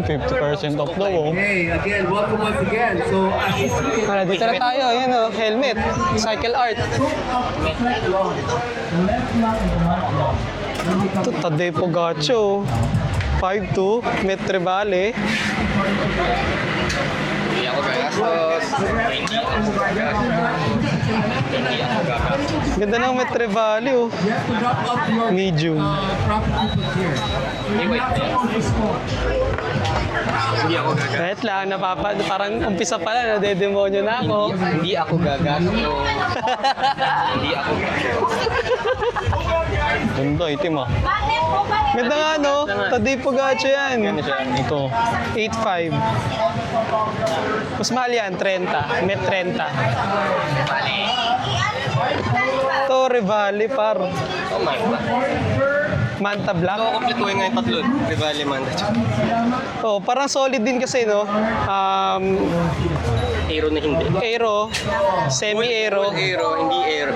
50% off daw, oh. Hey, again, welcome once again. So, as you see, Dito na tayo. Ayan, oh. Helmet. Cycle art. Ito, Tadej Pogacar. 5'2", Metre Valley. Hindi ako gagastos. Hindi ako gagastos. Hindi ako gagastos. Ganda ng Metre Valley, oh. you have to drop off your Medium. property book here. Hindi, wait. Hindi ako gagastos. Kahit lang, parang umpisa pa lang, nadedemonyo na ako. Hindi ako gagastos. Hindi ako gagastos. Ganda, itim ah. Ganda nga, no? Tadej Pogacar yan. Ito, 8'5". Mas mahal yan, 30. Met 30. Torre Valley, par. Oh my God. Manta Black. Ito, kompletuhin nga yung tatlo. Rivali Manda. Oh, parang solid din kasi, no? Aero na hindi. Aero, semi-aero. Full aero, hindi aero.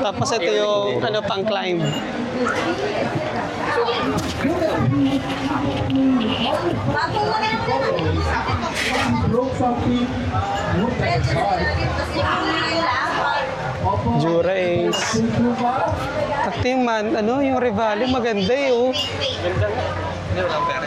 Tapos ito yung ano pang climb. Jura Ace. Takting man, ano yung Rivali maganda eh, oh. Ganda nga. Hindi lang pera.